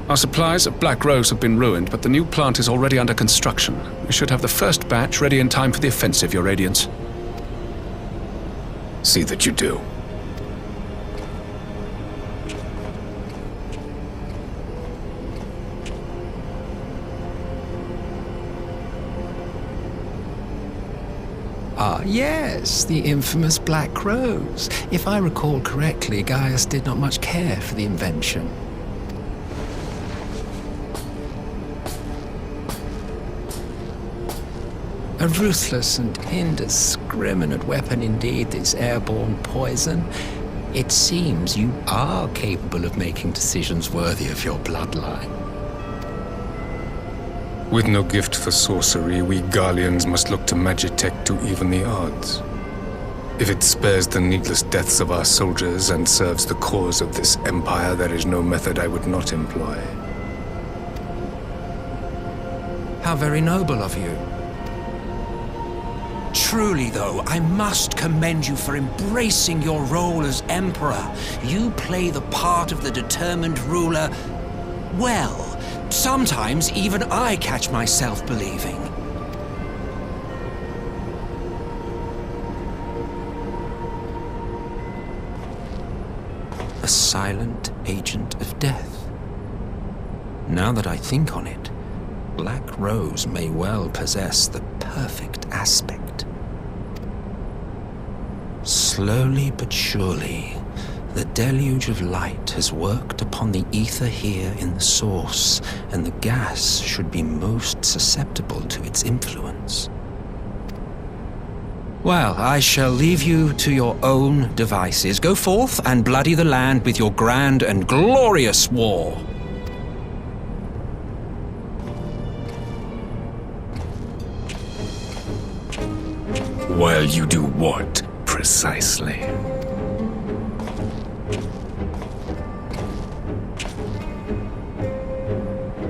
Our supplies at Black Rose have been ruined, but the new plant is already under construction. We should have the first batch ready in time for the offensive, Your Radiance. See that you do. Ah, yes, the infamous Black Rose. If I recall correctly, Gaius did not much care for the invention. A ruthless and indiscriminate weapon indeed, this airborne poison. It seems you are capable of making decisions worthy of your bloodline. With no gift for sorcery, we Garleans must look to Magitech to even the odds. If it spares the needless deaths of our soldiers and serves the cause of this empire, there is no method I would not employ. How very noble of you. Truly, though, I must commend you for embracing your role as Emperor. You play the part of the determined ruler well. Sometimes even I catch myself believing. A silent agent of death. Now that I think on it, Black Rose may well possess the perfect aspect. Slowly but surely, the deluge of light has worked upon the ether here in the source, and the gas should be most susceptible to its influence. Well, I shall leave you to your own devices. Go forth and bloody the land with your grand and glorious war. While you do what, precisely?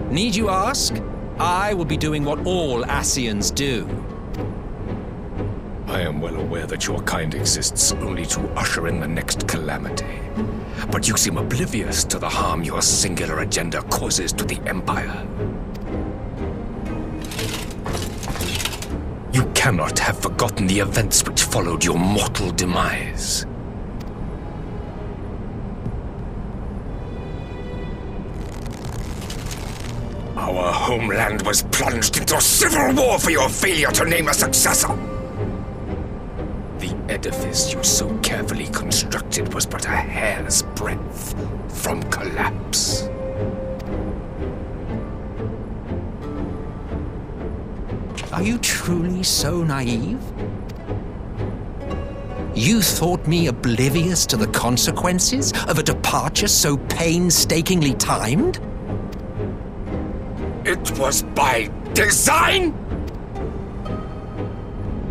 Need you ask? I will be doing what all Ascians do. I am well aware that your kind exists only to usher in the next calamity. But you seem oblivious to the harm your singular agenda causes to the Empire. You cannot have forgotten the events which followed your mortal demise. Our homeland was plunged into civil war for your failure to name a successor. The edifice you so carefully constructed was but a hair's breadth from collapse. Are you truly so naive? You thought me oblivious to the consequences of a departure so painstakingly timed? It was by design?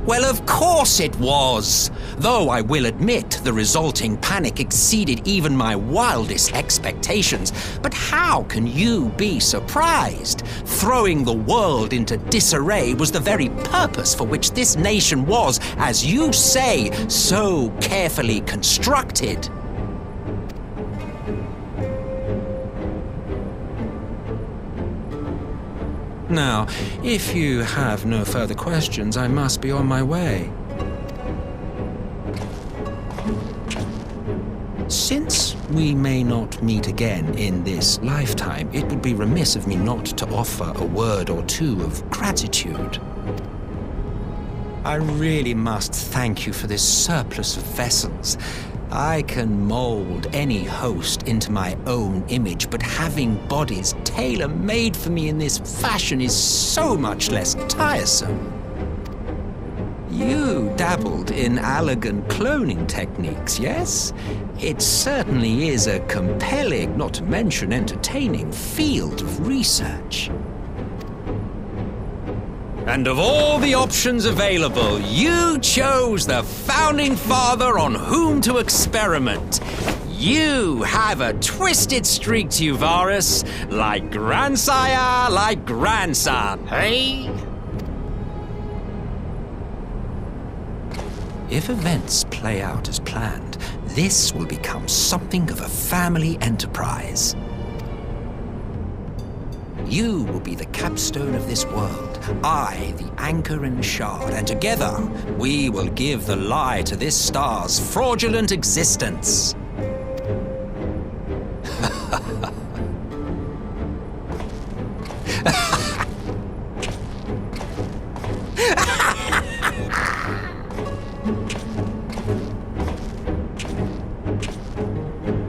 Well, of course it was. Though I will admit the resulting panic exceeded even my wildest expectations. But how can you be surprised? Throwing the world into disarray was the very purpose for which this nation was, as you say, so carefully constructed. Now, if you have no further questions, I must be on my way. Since we may not meet again in this lifetime, it would be remiss of me not to offer a word or two of gratitude. I really must thank you for this surplus of vessels. I can mold any host into my own image, but having bodies tailor-made for me in this fashion is so much less tiresome. You dabbled in elegant cloning techniques, yes? It certainly is a compelling, not to mention entertaining, field of research. And of all the options available, you chose the founding father on whom to experiment. You have a twisted streak to you, Varis, like grandsire, like grandson, hey? If events play out as planned, this will become something of a family enterprise. You will be the capstone of this world, I the anchor and shard, and together we will give the lie to this star's fraudulent existence. Ha